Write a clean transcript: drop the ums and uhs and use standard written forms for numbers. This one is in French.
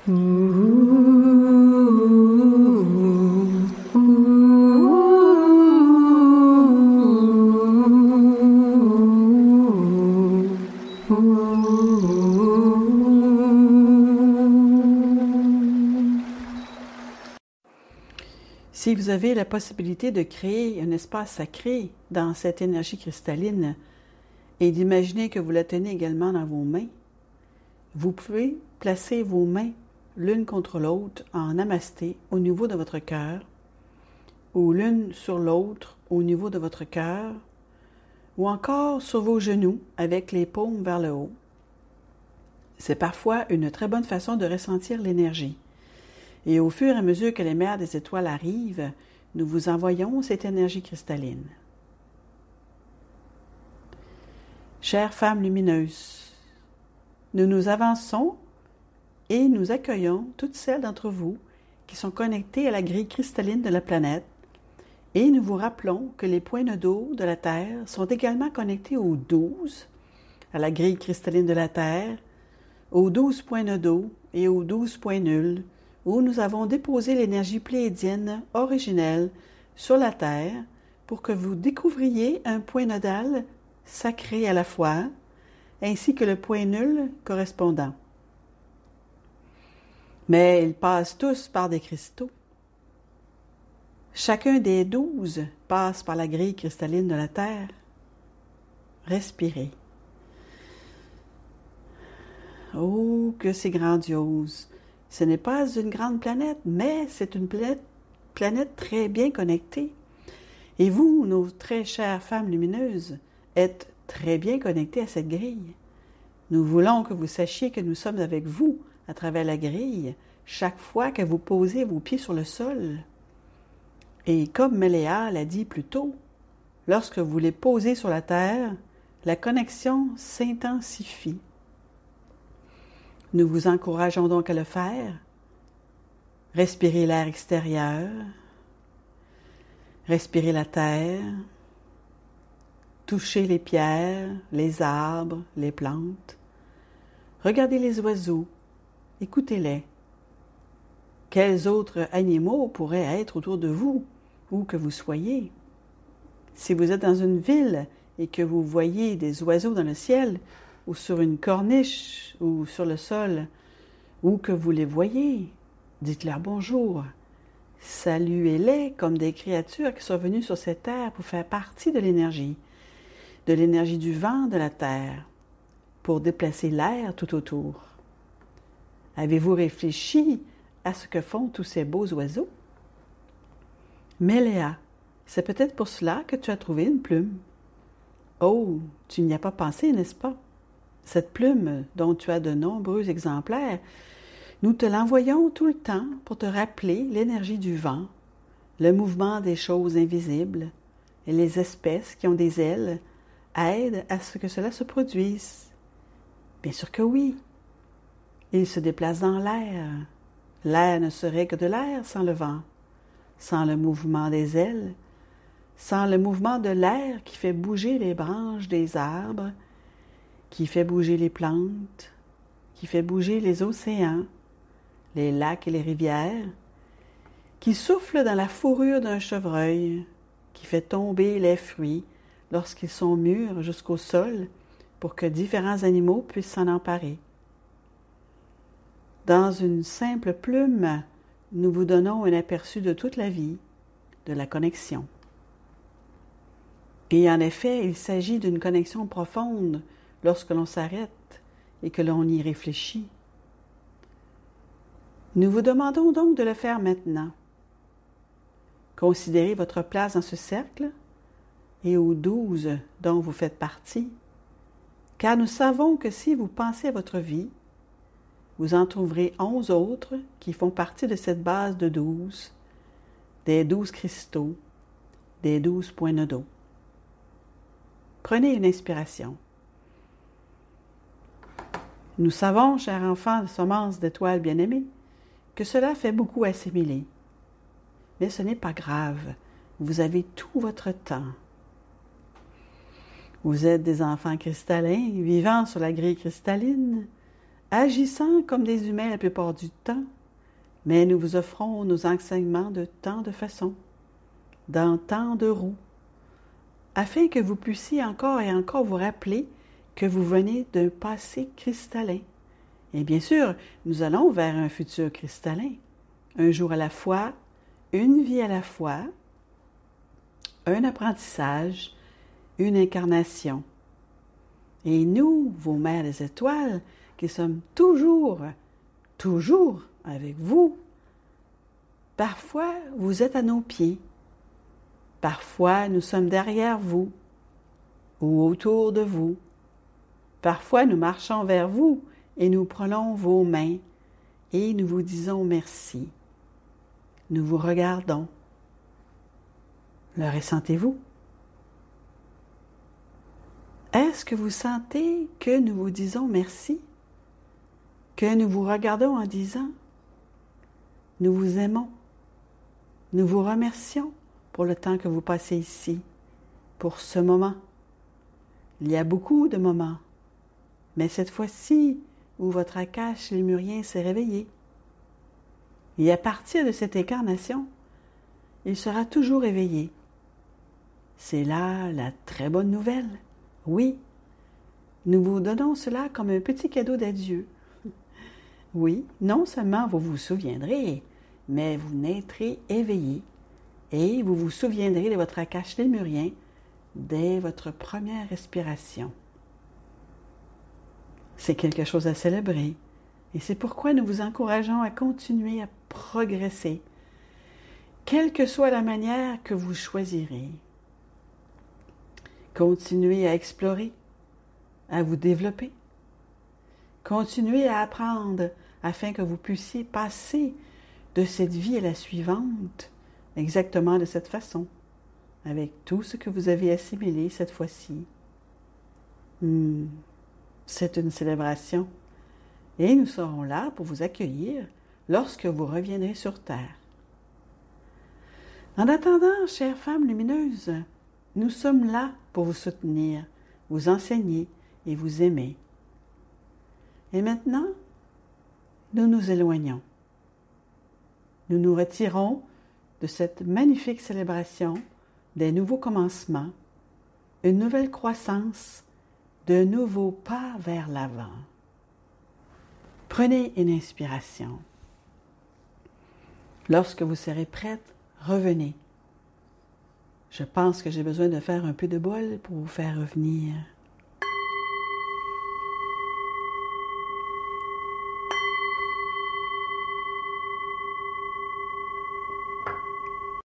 Si vous avez la possibilité de créer un espace sacré dans cette énergie cristalline et d'imaginer que vous la tenez également dans vos mains, vous pouvez placer vos mains l'une contre l'autre en namasté au niveau de votre cœur, ou l'une sur l'autre au niveau de votre cœur, ou encore sur vos genoux avec les paumes vers le haut. C'est parfois une très bonne façon de ressentir l'énergie. Et au fur et à mesure que les mers des étoiles arrivent, nous vous envoyons cette énergie cristalline. Chères femmes lumineuses, nous nous avançons et nous accueillons toutes celles d'entre vous qui sont connectées à la grille cristalline de la planète, et nous vous rappelons que les points nodaux de la Terre sont également connectés aux 12, à la grille cristalline de la Terre, aux 12 points nodaux et aux 12 points nuls, où nous avons déposé l'énergie pléiadienne originelle sur la Terre pour que vous découvriez un point nodal sacré à la fois, ainsi que le point nul correspondant. Mais ils passent tous par des cristaux. Chacun des 12 passe par la grille cristalline de la Terre. Respirez. Oh, que c'est grandiose! Ce n'est pas une grande planète, mais c'est une planète très bien connectée. Et vous, nos très chères femmes lumineuses, êtes très bien connectées à cette grille. Nous voulons que vous sachiez que nous sommes avec vous à travers la grille chaque fois que vous posez vos pieds sur le sol. Et comme Méléa l'a dit plus tôt, lorsque vous les posez sur la terre, la connexion s'intensifie. Nous vous encourageons donc à le faire. Respirez l'air extérieur, respirez la terre, touchez les pierres, les arbres, les plantes. Regardez les oiseaux, écoutez-les. Quels autres animaux pourraient être autour de vous, où que vous soyez? Si vous êtes dans une ville et que vous voyez des oiseaux dans le ciel, ou sur une corniche, ou sur le sol, où que vous les voyez, dites-leur bonjour. Saluez-les comme des créatures qui sont venues sur cette terre pour faire partie de l'énergie du vent de la terre, pour déplacer l'air tout autour. Avez-vous réfléchi à ce que font tous ces beaux oiseaux? Méléa, c'est peut-être pour cela que tu as trouvé une plume. Oh, tu n'y as pas pensé, n'est-ce pas? Cette plume, dont tu as de nombreux exemplaires, nous te l'envoyons tout le temps pour te rappeler l'énergie du vent, le mouvement des choses invisibles, et les espèces qui ont des ailes aident à ce que cela se produise. Bien sûr que oui. Ils se déplacent dans l'air. L'air ne serait que de l'air sans le vent, sans le mouvement des ailes, sans le mouvement de l'air qui fait bouger les branches des arbres, qui fait bouger les plantes, qui fait bouger les océans, les lacs et les rivières, qui souffle dans la fourrure d'un chevreuil, qui fait tomber les fruits lorsqu'ils sont mûrs jusqu'au sol pour que différents animaux puissent s'en emparer. Dans une simple plume, nous vous donnons un aperçu de toute la vie, de la connexion. Et en effet, il s'agit d'une connexion profonde lorsque l'on s'arrête et que l'on y réfléchit. Nous vous demandons donc de le faire maintenant. Considérez votre place dans ce cercle et aux 12 dont vous faites partie, car nous savons que si vous pensez à votre vie, vous en trouverez 11 autres qui font partie de cette base de 12, des 12 cristaux, des 12 points nodaux. Prenez une inspiration. Nous savons, chers enfants de semences d'étoiles bien-aimées, que cela fait beaucoup assimiler. Mais ce n'est pas grave, vous avez tout votre temps. Vous êtes des enfants cristallins vivant sur la grille cristalline, agissant comme des humains la plupart du temps, mais nous vous offrons nos enseignements de tant de façons, dans tant de roues, afin que vous puissiez encore et encore vous rappeler que vous venez d'un passé cristallin. Et bien sûr, nous allons vers un futur cristallin, un jour à la fois, une vie à la fois, un apprentissage, une incarnation. Et nous, vos mères des étoiles, qui sommes toujours avec vous, parfois vous êtes à nos pieds, parfois nous sommes derrière vous ou autour de vous, parfois nous marchons vers vous et nous prenons vos mains et nous vous disons merci. Nous vous regardons. Le ressentez-vous? Est-ce que vous sentez que nous vous disons merci? Que nous vous regardons en disant « Nous vous aimons, nous vous remercions pour le temps que vous passez ici, pour ce moment. » Il y a beaucoup de moments, mais cette fois-ci où votre Akash lémurien s'est réveillé. Et à partir de cette incarnation, il sera toujours éveillé. C'est là la très bonne nouvelle. Oui, nous vous donnons cela comme un petit cadeau d'adieu. Oui, non seulement vous vous souviendrez, mais vous naîtrez éveillé et vous vous souviendrez de votre Akash lémurien dès votre première respiration. C'est quelque chose à célébrer et c'est pourquoi nous vous encourageons à continuer à progresser, quelle que soit la manière que vous choisirez. Continuez à explorer, à vous développer. Continuez à apprendre afin que vous puissiez passer de cette vie à la suivante exactement de cette façon, avec tout ce que vous avez assimilé cette fois-ci. C'est une célébration et nous serons là pour vous accueillir lorsque vous reviendrez sur Terre. En attendant, chères femmes lumineuses, nous sommes là pour vous soutenir, vous enseigner et vous aimer. Et maintenant, nous nous éloignons. Nous nous retirons de cette magnifique célébration des nouveaux commencements, une nouvelle croissance, de nouveaux pas vers l'avant. Prenez une inspiration. Lorsque vous serez prête, revenez. Je pense que j'ai besoin de faire un peu de bol pour vous faire revenir.